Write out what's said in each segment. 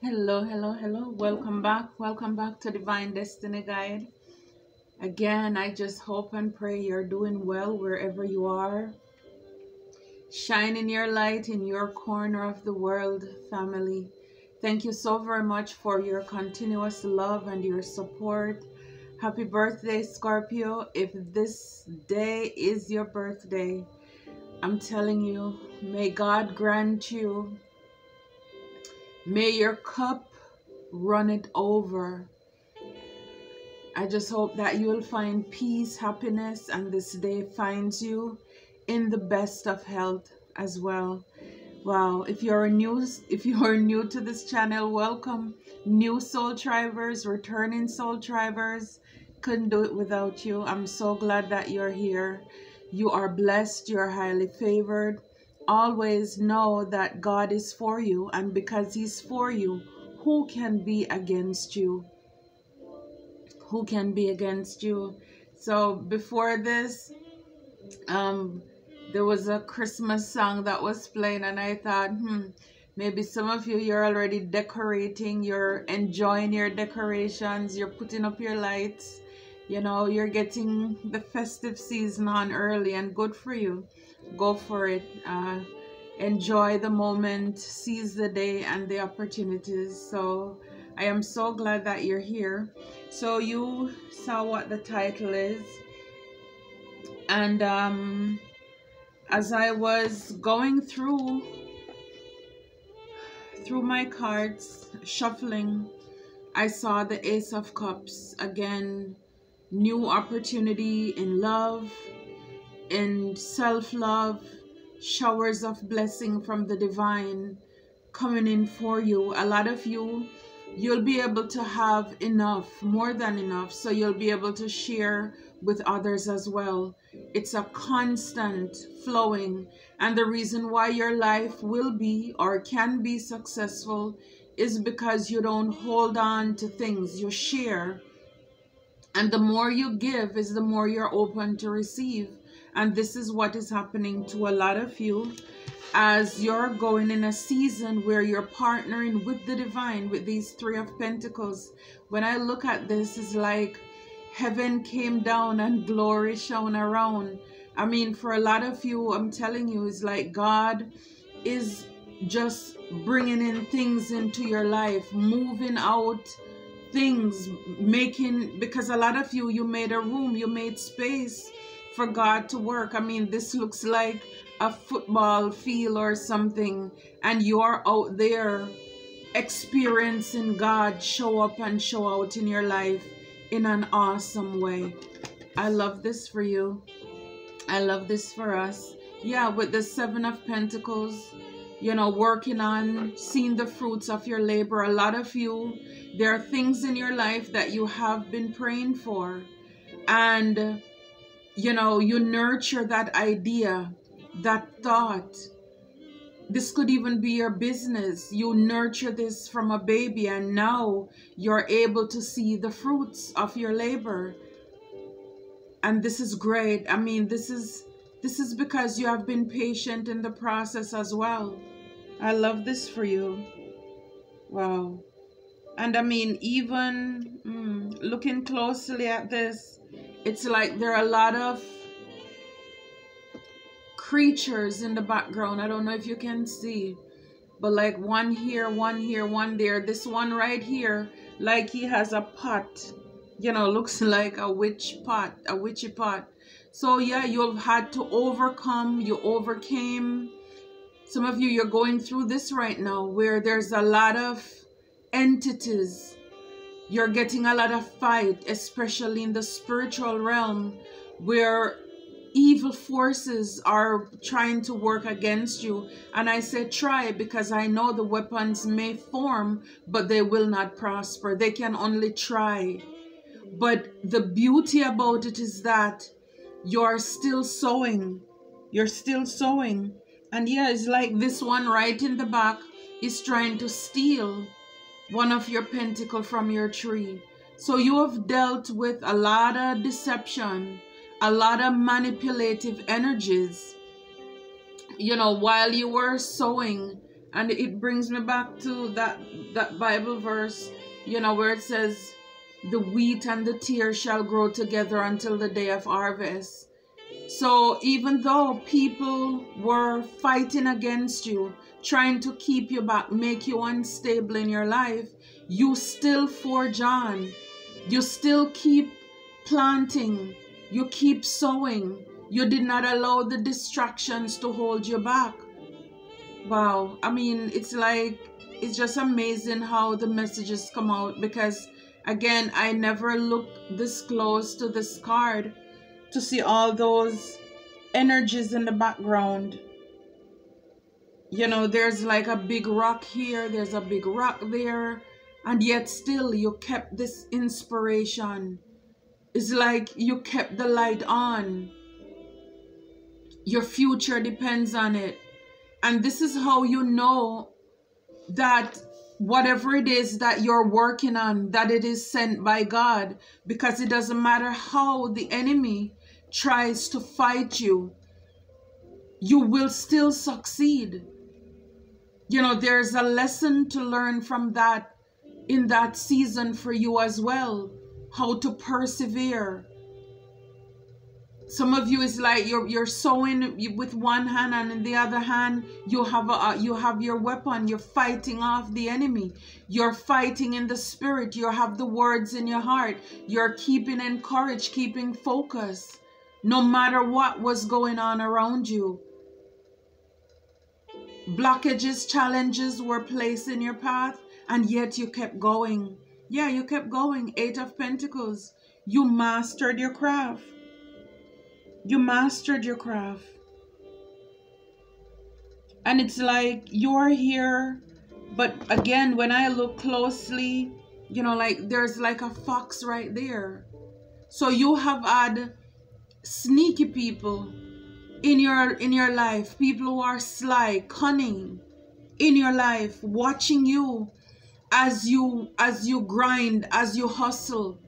Hello, hello, hello. Welcome back. Welcome back to Divine Destiny Guide. Again, I just hope and pray you're doing well wherever you are. Shining your light in your corner of the world, family. Thank you so very much for your continuous love and your support. Happy birthday, Scorpio. If this day is your birthday, I'm telling you, may God grant you, may your cup run it over. I just hope that you will find peace, happiness, and this day finds you in the best of health as well. Wow, if you're new to this channel, welcome. New soul tribers, returning soul tribers, couldn't do it without you. I'm so glad that you're here. You are blessed, you're highly favored. Always know that God is for you, and because he's for you, who can be against you? Who can be against you? So before this, there was a Christmas song that was playing, and I thought, maybe some of you're already decorating, you're enjoying your decorations, you're putting up your lights, you're getting the festive season on early, and good for you. Go for it. Enjoy the moment, seize the day and the opportunities. So I am so glad that you're here. So you saw what the title is, and as I was going through my cards, shuffling, I saw the Ace of Cups again. New opportunity in love, in self-love, showers of blessing from the divine coming in for you. A lot of you'll be able to have enough, more than enough, so you'll be able to share with others as well. It's a constant flowing, and the reason why your life will be or can be successful is because you don't hold on to things, you share. And the more you give is the more you're open to receive. And this is what is happening to a lot of you as you're going in a season where you're partnering with the divine, with these Three of Pentacles. When I look at this, it's like heaven came down and glory shone around. I mean, for a lot of you, I'm telling you, it's like God is just bringing in things into your life, moving out things, because a lot of you made a room, you made space for God to work. I mean, this looks like a football field or something, and you are out there experiencing God show up and show out in your life in an awesome way. I love this for you. I love this for us. Yeah, with the Seven of Pentacles, working on seeing the fruits of your labor. A lot of you, there are things in your life that you have been praying for, and you nurture that idea, that thought. This could even be your business. You nurture this from a baby, and now you're able to see the fruits of your labor. And this is great. I mean, this is because you have been patient in the process as well. I love this for you. Wow. And I mean, even looking closely at this, it's like there are a lot of creatures in the background. I don't know if you can see, but like one here, one here, one there. This one right here, like he has a pot, looks like a witch pot, a witchy pot. So yeah, you've had to overcome, you overcame. Some of you, you're going through this right now where there's a lot of entities. You're getting a lot of fight, especially in the spiritual realm, where evil forces are trying to work against you. And I say try because I know the weapons may form, but they will not prosper. They can only try. But the beauty about it is that you're still sowing. You're still sowing. And yeah, it's like this one right in the back is trying to steal one of your pentacles from your tree. So you have dealt with a lot of deception, a lot of manipulative energies, while you were sowing And it brings me back to that Bible verse, you know, where it says, the wheat and the tear shall grow together until the day of harvest. So even though people were fighting against you, trying to keep you back, make you unstable in your life, you still forge on. You still keep planting. You keep sowing. You did not allow the distractions to hold you back. Wow. I mean, it's just amazing how the messages come out, because again, I never looked this close to this card to see all those energies in the background. You know, there's like a big rock here, there's a big rock there, and yet still you kept this inspiration. It's like you kept the light on. Your future depends on it. And this is how you know that whatever it is that you're working on, that it is sent by God, because it doesn't matter how the enemy tries to fight you, you will still succeed. You know, there's a lesson to learn from that in that season for you as well, how to persevere. Some of you is like you're sowing with one hand, and in the other hand you have your weapon. You're fighting off the enemy. You're fighting in the spirit. You have the words in your heart. You're keeping encouraged, keeping focus, no matter what was going on around you. Blockages, challenges were placed in your path, and yet you kept going. Yeah, you kept going. 8 of Pentacles. You mastered your craft. You mastered your craft. And it's like you're here, but again, when I look closely, you know, like there's like a fox right there. So you have had sneaky people in your life, people who are sly, cunning in your life, watching you as you grind, as you hustle,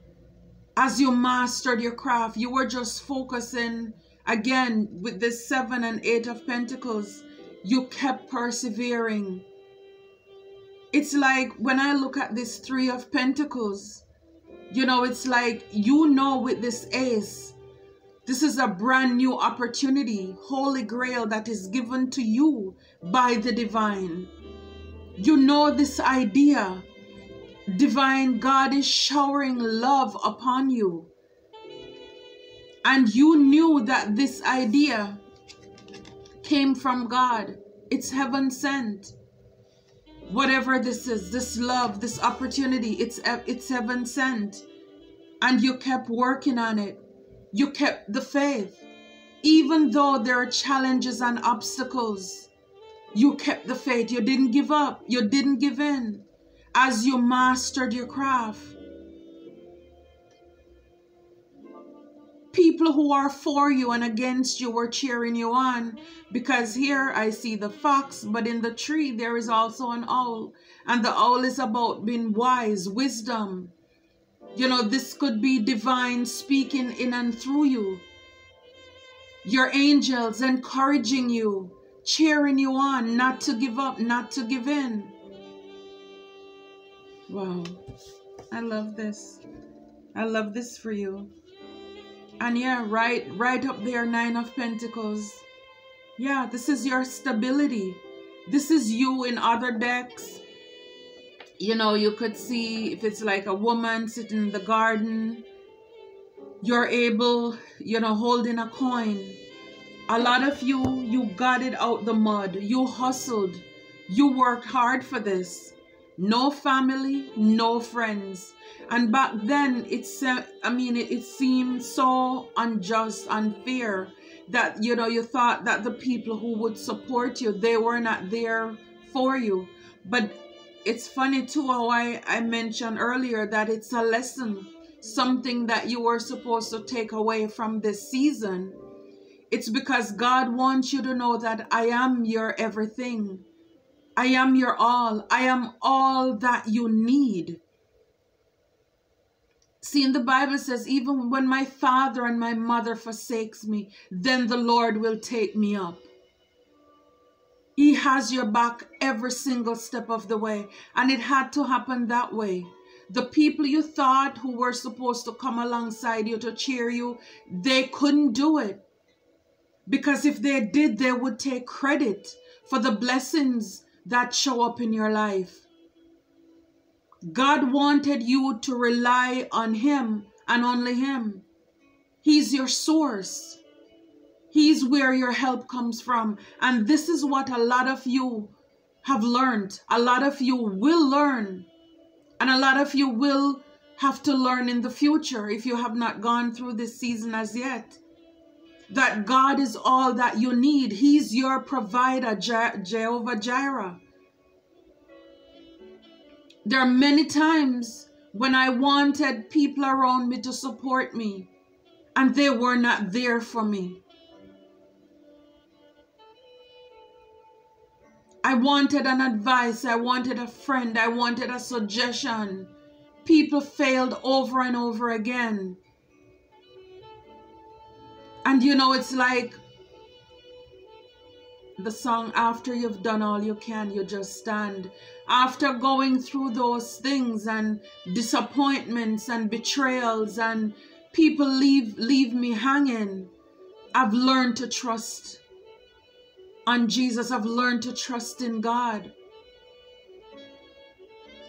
as you mastered your craft. You were just focusing, again, with this 7 and 8 of Pentacles. You kept persevering. It's like when I look at this 3 of Pentacles, you know, it's like, you know, with this Ace, this is a brand new opportunity, Holy Grail that is given to you by the divine. You know this idea. Divine God is showering love upon you. And you knew that this idea came from God. It's heaven sent. Whatever this is, this love, this opportunity, it's heaven sent. And you kept working on it. You kept the faith. Even though there are challenges and obstacles, you kept the faith. You didn't give up. You didn't give in. As you mastered your craft. People who are for you and against you were cheering you on, because here I see the fox, but in the tree there is also an owl, and the owl is about being wise, wisdom. You know, this could be divine speaking in and through you. Your angels encouraging you, cheering you on, not to give up, not to give in. Wow, I love this. I love this for you. And yeah, right up there, 9 of Pentacles. Yeah, this is your stability. This is you in other decks. You know, you could see if it's like a woman sitting in the garden. You're able, you know, holding a coin. A lot of you got it out the mud. You hustled. You worked hard for this. No family, no friends. And back then, it seemed so unjust, unfair, that, you know, you thought that the people who would support you, they were not there for you. But it's funny too how I mentioned earlier that it's a lesson, something that you were supposed to take away from this season. It's because God wants you to know that I am your everything. I am your all. I am all that you need. See, in the Bible says, even when my father and my mother forsakes me, then the Lord will take me up. He has your back every single step of the way. And it had to happen that way. The people you thought who were supposed to come alongside you to cheer you, they couldn't do it. Because if they did, they would take credit for the blessings that show up in your life. God wanted you to rely on Him and only Him. He's your source. He's where your help comes from. And this is what a lot of you have learned. A lot of you will learn. And a lot of you will have to learn in the future if you have not gone through this season as yet. That God is all that you need. He's your provider, Jehovah Jireh. There are many times when I wanted people around me to support me, and they were not there for me. I wanted an advice, I wanted a friend, I wanted a suggestion. People failed over and over again. And you know, it's like the song, after you've done all you can, you just stand. After going through those things and disappointments and betrayals and people leave me hanging, I've learned to trust on Jesus. I've learned to trust in God.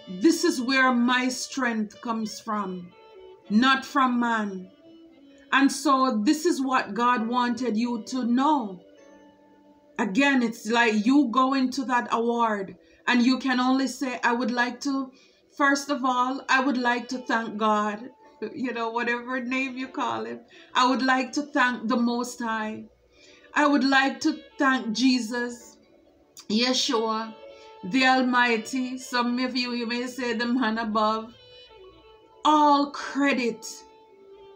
This is where my strength comes from, not from man. And so this is what God wanted you to know. Again, it's like you go into that award and you can only say, I would like to, first of all, I would like to thank God, you know, whatever name you call Him. I would like to thank the Most High. I would like to thank Jesus, Yeshua, the Almighty. Some of you may say the man above. All credit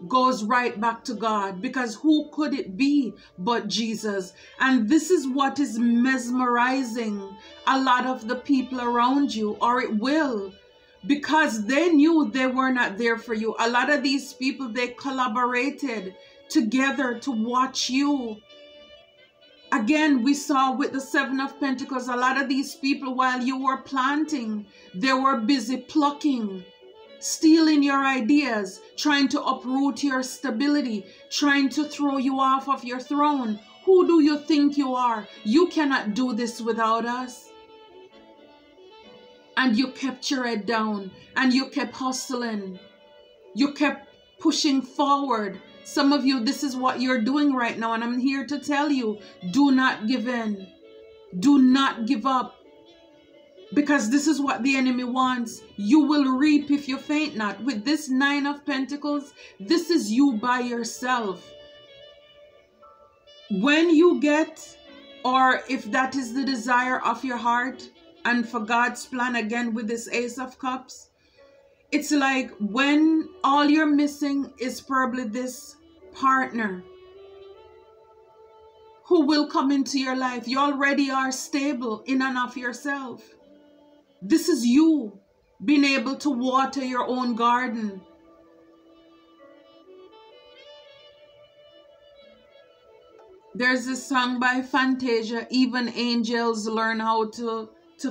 goes right back to God, because who could it be but Jesus? And this is what is mesmerizing a lot of the people around you, or it will, because they knew they were not there for you. A lot of these people, they collaborated together to watch you. Again, we saw with the Seven of Pentacles, a lot of these people, while you were planting, they were busy plucking, stealing your ideas, trying to uproot your stability, trying to throw you off of your throne. Who do you think you are? You cannot do this without us. And you kept your head down and you kept hustling. You kept pushing forward. Some of you, this is what you're doing right now. And I'm here to tell you, do not give in. Do not give up. Because this is what the enemy wants. You will reap if you faint not. With this Nine of Pentacles, this is you by yourself. When you get, or if that is the desire of your heart, and for God's plan, again with this Ace of Cups, it's like when all you're missing is probably this partner who will come into your life. You already are stable in and of yourself. This is you being able to water your own garden. There's this song by Fantasia, Even Angels Learn How to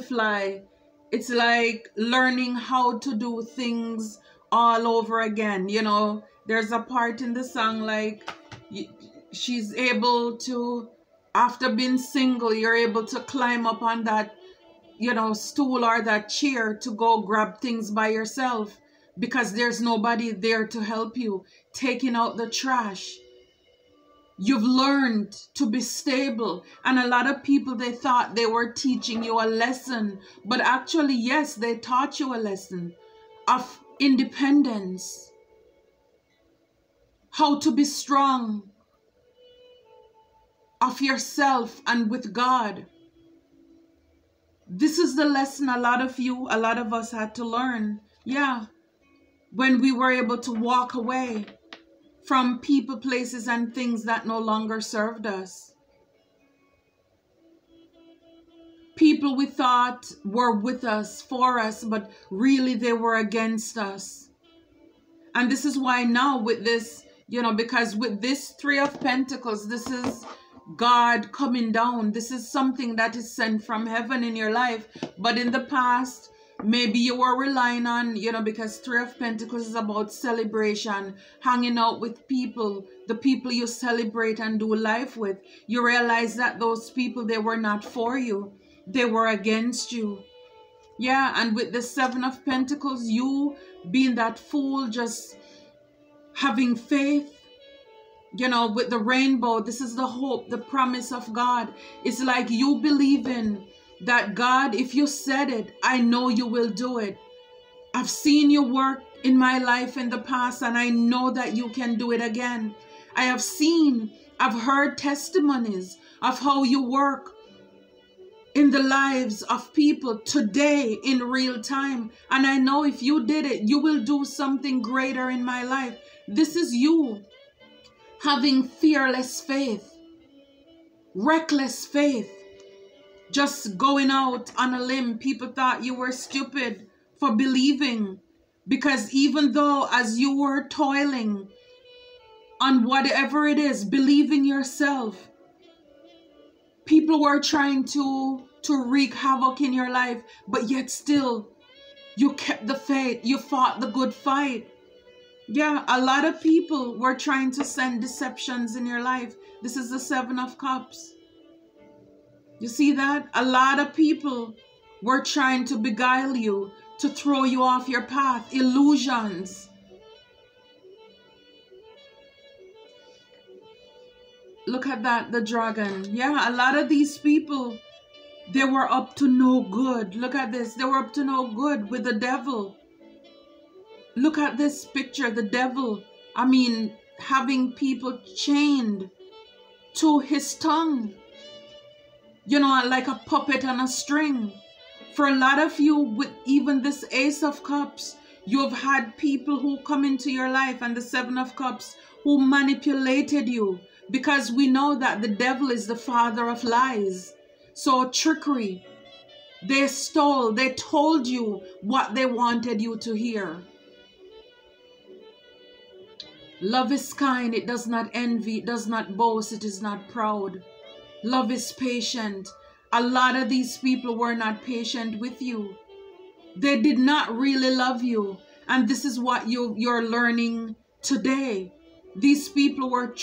Fly. It's like learning how to do things all over again. You know, there's a part in the song like she's able to, after being single, you're able to climb up on that, you know, stool or that chair to go grab things by yourself because there's nobody there to help you, taking out the trash. You've learned to be stable. And a lot of people, they thought they were teaching you a lesson, but actually, yes, they taught you a lesson of independence, how to be strong of yourself and with God. This is the lesson a lot of us had to learn. Yeah. When we were able to walk away from people, places, and things that no longer served us. People we thought were with us, for us, but really they were against us. And this is why now with this, you know, because with this Three of Pentacles, this is, God coming down. This is something that is sent from heaven in your life. But in the past, maybe you were relying on, because Three of Pentacles is about celebration, hanging out with people, the people you celebrate and do life with. You realize that those people, they were not for you. They were against you. Yeah, and with the Seven of Pentacles, you being that fool, just having faith, with the rainbow, this is the hope, the promise of God. It's like you believing that God, if you said it, I know you will do it. I've seen you work in my life in the past, and I know that you can do it again. I've heard testimonies of how you work in the lives of people today in real time. And I know if you did it, you will do something greater in my life. This is you having fearless faith, reckless faith, just going out on a limb. People thought you were stupid for believing, because even though as you were toiling on whatever it is, believe in yourself, people were trying to wreak havoc in your life, but yet still you kept the faith. You fought the good fight. Yeah, a lot of people were trying to send deceptions in your life. This is the Seven of Cups. You see that? A lot of people were trying to beguile you, to throw you off your path. Illusions. Look at that, the dragon. Yeah, a lot of these people, they were up to no good. Look at this. They were up to no good with the devil. Look at this picture, the devil. I mean, having people chained to his tongue. Like a puppet on a string. For a lot of you, with even this Ace of Cups, you have had people who come into your life, and the Seven of Cups, who manipulated you. Because we know that the devil is the father of lies. So trickery. They stole. They told you what they wanted you to hear. Love is kind. It does not envy. It does not boast. It is not proud. Love is patient. A lot of these people were not patient with you. They did not really love you. And this is what you're learning today. These people were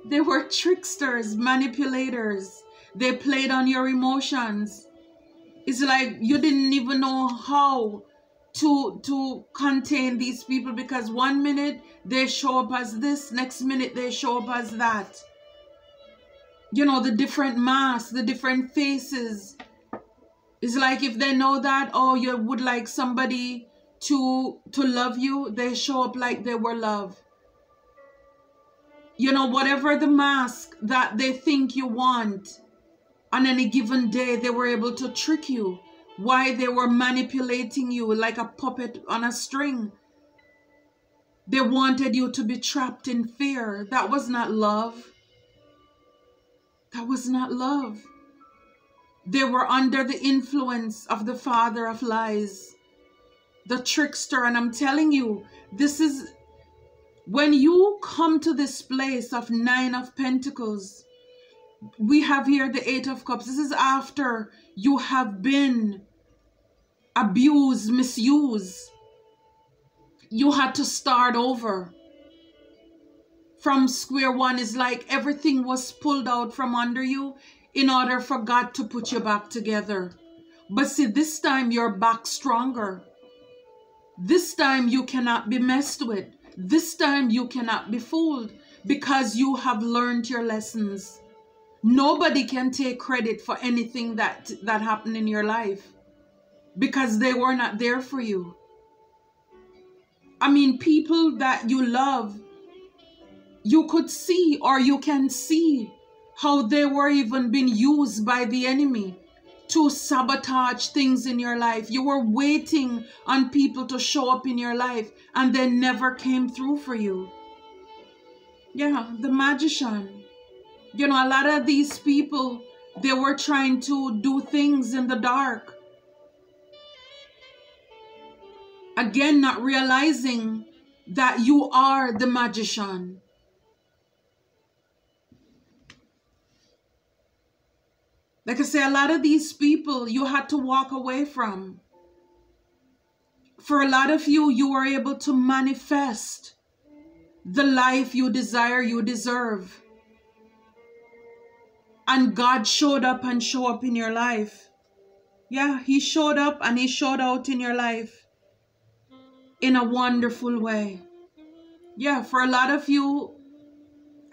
they were tricksters, manipulators. They played on your emotions. It's like you didn't even know how to contain these people, because one minute they show up as this, next minute they show up as that. The different masks, the different faces. It's like if they know that, oh, you would like somebody to love you, they show up like they were loved. Whatever the mask that they think you want, on any given day, they were able to trick you. Why? They were manipulating you like a puppet on a string. They wanted you to be trapped in fear. That was not love. That was not love. They were under the influence of the father of lies, the trickster. And I'm telling you, this is when you come to this place of Nine of Pentacles. We have here the Eight of Cups. This is after you have been abused, misused. You had to start over from square one. It's like everything was pulled out from under you in order for God to put you back together. But see, this time you're back stronger. This time you cannot be messed with. This time you cannot be fooled, because you have learned your lessons. Nobody can take credit for anything that happened in your life, because they were not there for you. I mean, people that you love, you could see, or you can see how they were even being used by the enemy to sabotage things in your life. You were waiting on people to show up in your life, and they never came through for you. Yeah, the Magician. A lot of these people, they were trying to do things in the dark. Again, not realizing that you are the Magician. Like I say, a lot of these people you had to walk away from. For a lot of you, you were able to manifest the life you desire, you deserve. And God showed up and showed up in your life. Yeah, He showed up and He showed out in your life in a wonderful way. Yeah, for a lot of you,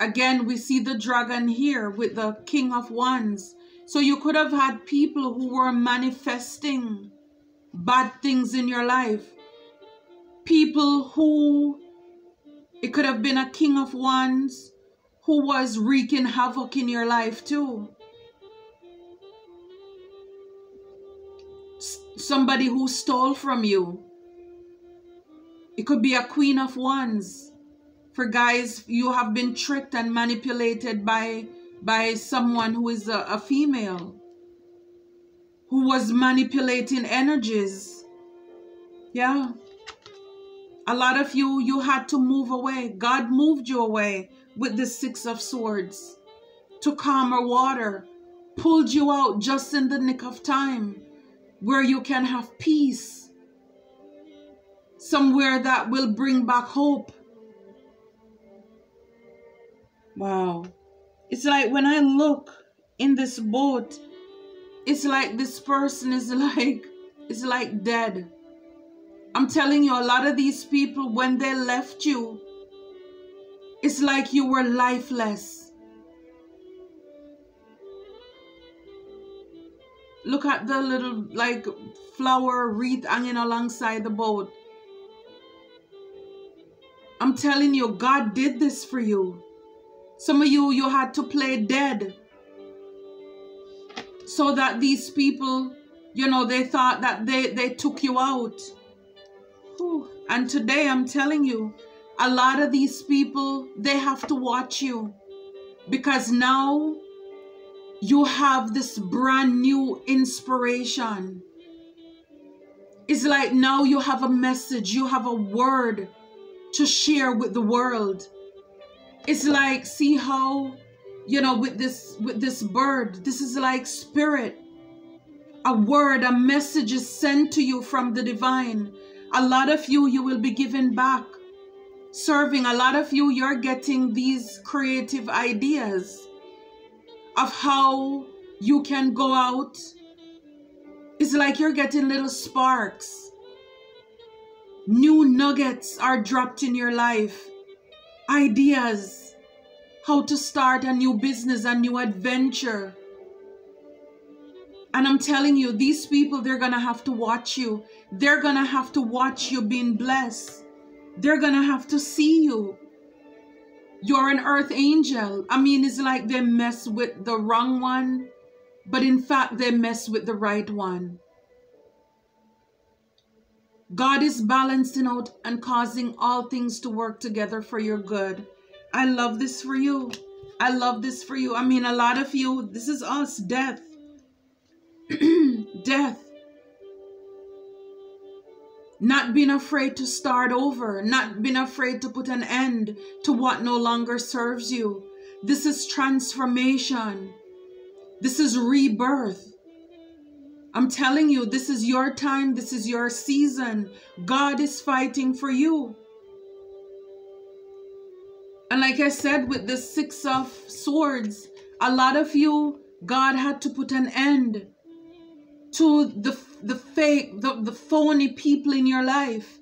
again, we see the dragon here with the King of Wands. So you could have had people who were manifesting bad things in your life. People who, it could have been a King of Wands who was wreaking havoc in your life too. Somebody who stole from you. It could be a Queen of Wands. For guys, you have been tricked and manipulated by someone who is a female, who was manipulating energies. Yeah. A lot of you, you had to move away. God moved you away with the Six of Swords to calmer water, pulled you out just in the nick of time where you can have peace, somewhere that will bring back hope. Wow. It's like when I look in this boat, it's like this person is like dead. I'm telling you, a lot of these people, when they left you, it's like you were lifeless. Look at the little like flower wreath hanging alongside the boat. I'm telling you, God did this for you. Some of you, you had to play dead so that these people, you know, they thought that they took you out. Whew. And today I'm telling you, a lot of these people, they have to watch you, because now you have this brand new inspiration. It's like now you have a message, you have a word to share with the world. It's like, see how, you know, with this bird, this is like spirit. A word, a message is sent to you from the divine. A lot of you, you will be given back. Serving, a lot of you, you're getting these creative ideas of how you can go out. It's like you're getting little sparks. New nuggets are dropped in your life. Ideas. How to start a new business, a new adventure. And I'm telling you, these people, they're going to have to watch you. They're going to have to watch you being blessed. They're going to have to see you. You're an earth angel. I mean, it's like they mess with the wrong one, but in fact, they mess with the right one. God is balancing out and causing all things to work together for your good. I love this for you. I love this for you. I mean, a lot of you, this is us, death. Death. Not being afraid to start over. Not being afraid to put an end to what no longer serves you. This is transformation. This is rebirth. I'm telling you, this is your time. This is your season. God is fighting for you. And like I said, with the Six of Swords, a lot of you, God had to put an end to the fake, the phony people in your life.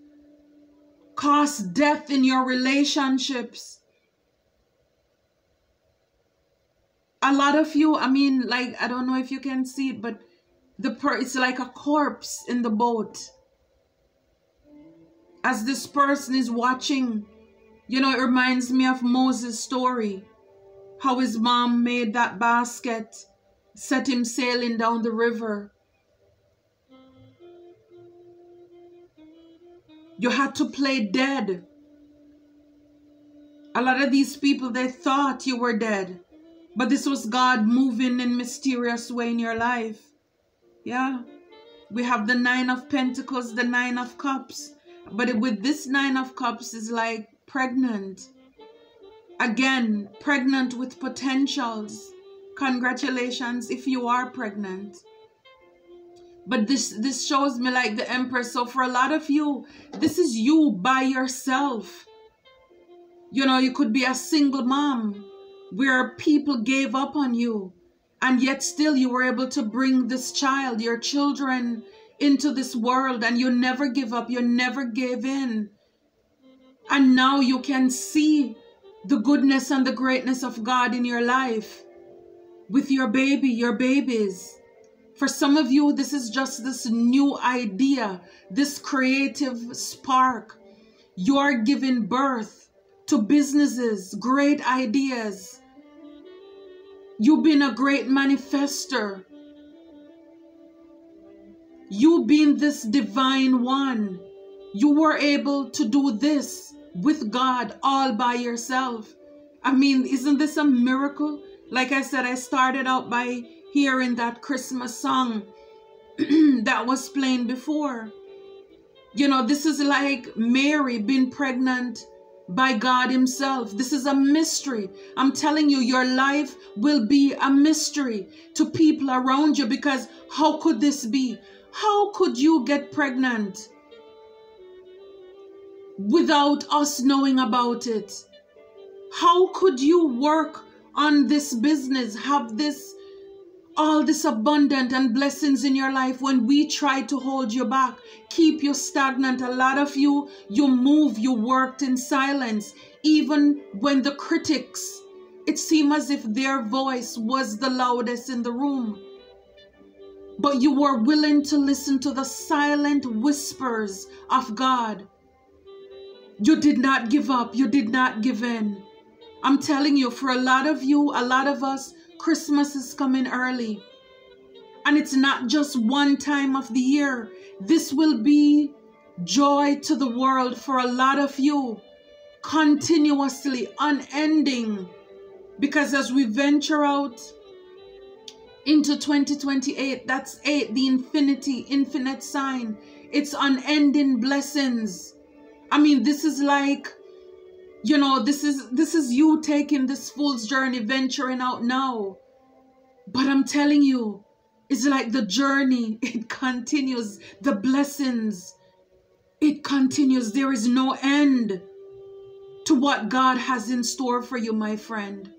Cause death in your relationships. A lot of you, I mean, like, I don't know if you can see it, but it's like a corpse in the boat. As this person is watching, you know, it reminds me of Moses' story. How his mom made that basket, set him sailing down the river. You had to play dead. A lot of these people, they thought you were dead. But this was God moving in a mysterious way in your life. Yeah. We have the Nine of Pentacles, the Nine of Cups. But with this Nine of Cups is like pregnant. Again, pregnant with potentials. Congratulations if you are pregnant. But this shows me like the Empress. So for a lot of you, this is you by yourself. You know, you could be a single mom where people gave up on you, and yet still you were able to bring this child, your children, into this world, and you never give up, you never gave in. And now you can see the goodness and the greatness of God in your life with your baby, your babies. For some of you, this is just this new idea, this creative spark. You're giving birth to businesses, great ideas. You've been a great manifester. You being this divine one, you were able to do this with God all by yourself. I mean, isn't this a miracle? Like I said, I started out by hearing that Christmas song that was playing before. You know, this is like Mary being pregnant by God himself. This is a mystery. I'm telling you, your life will be a mystery to people around you, because how could this be? How could you get pregnant without us knowing about it? How could you work on this business, have this, all this abundant and blessings in your life when we try to hold you back, keep you stagnant? A lot of you, you move, you worked in silence, even when the critics, it seemed as if their voice was the loudest in the room. But you were willing to listen to the silent whispers of God. You did not give up. You did not give in. I'm telling you, for a lot of you, a lot of us, Christmas is coming early. And it's not just one time of the year. This will be joy to the world for a lot of you. Continuously, unending. Because as we venture out into 2028, that's 8, the infinite sign. It's unending blessings. I mean, this is like, you know, this is you taking this fool's journey, venturing out now. But I'm telling you, it's like the journey, it continues. The blessings, it continues. There is no end to what God has in store for you, my friend.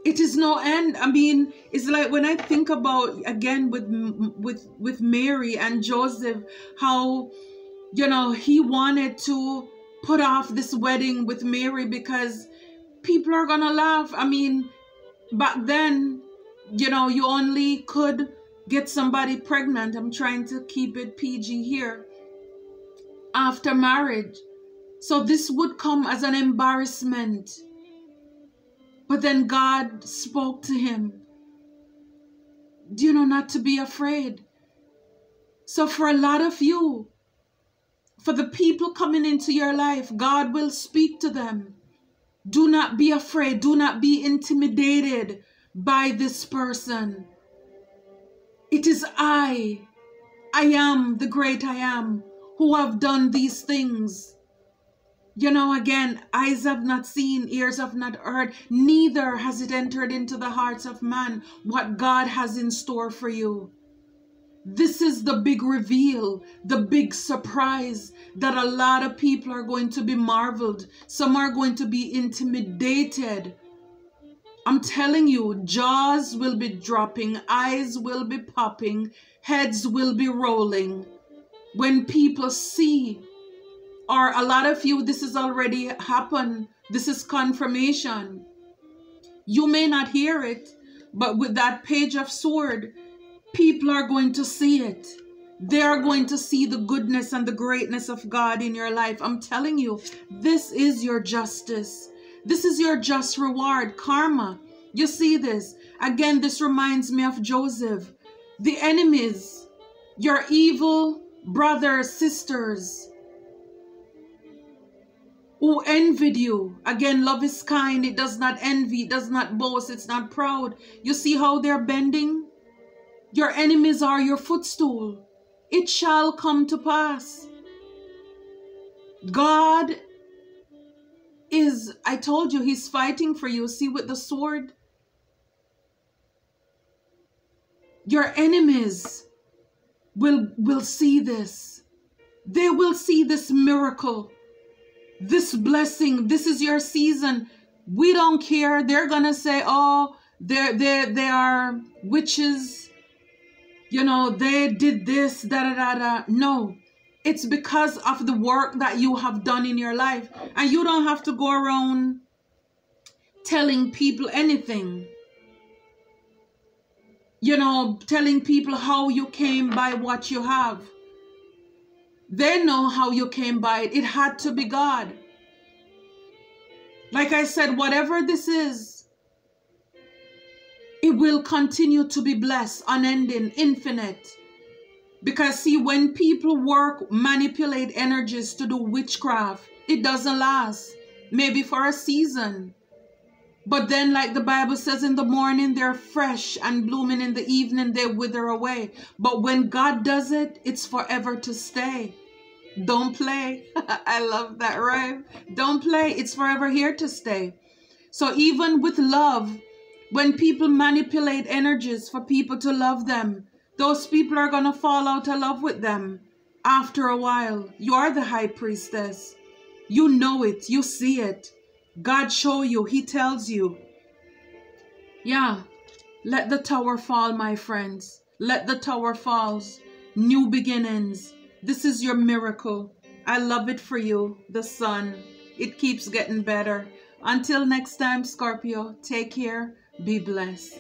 It is no end. I mean, it's like when I think about, again, with Mary and Joseph, how, you know, he wanted to put off this wedding with Mary because people are gonna laugh. I mean, back then, you know, you only could get somebody pregnant. I'm trying to keep it PG here. After marriage. So this would come as an embarrassment. But then God spoke to him, you know, not to be afraid. So for a lot of you, for the people coming into your life, God will speak to them. Do not be afraid. Do not be intimidated by this person. It is I am the great I am, who have done these things. You know, again, eyes have not seen, ears have not heard, neither has it entered into the hearts of man what God has in store for you. This is the big reveal, the big surprise that a lot of people are going to be marveled. Some are going to be intimidated. I'm telling you, jaws will be dropping, eyes will be popping, heads will be rolling. When people see, or a lot of you, this has already happened. This is confirmation. You may not hear it, but with that page of sword, people are going to see it. They are going to see the goodness and the greatness of God in your life. I'm telling you, this is your justice. This is your just reward, karma. You see this? Again, this reminds me of Joseph. The enemies, your evil brothers, sisters, who envied you. Again, love is kind. It does not envy. It does not boast. It's not proud. You see how they're bending? Your enemies are your footstool. It shall come to pass. God is, I told you, he's fighting for you. See, with the sword, your enemies will see this. They will see this miracle, this blessing. This is your season. We don't care. They're gonna say, oh, they are witches, you know, they did this, da da da da. No, it's because of the work that you have done in your life. And you don't have to go around telling people anything, you know, telling people how you came by what you have. They know how you came by it. It had to be God. Like I said, whatever this is, it will continue to be blessed, unending, infinite. Because see, when people work, manipulate energies to do witchcraft, it doesn't last. Maybe for a season. But then, like the Bible says, in the morning they're fresh and blooming, in the evening they wither away. But when God does it, it's forever to stay. Don't play. I love that rhyme. Don't play. It's forever here to stay. So even with love, when people manipulate energies for people to love them, those people are going to fall out of love with them after a while. You are the high priestess. You know it. You see it. God show you. He tells you. Yeah. Let the tower fall, my friends. Let the tower fall. New beginnings. This is your miracle. I love it for you. The sun. It keeps getting better. Until next time, Scorpio, take care. Be blessed.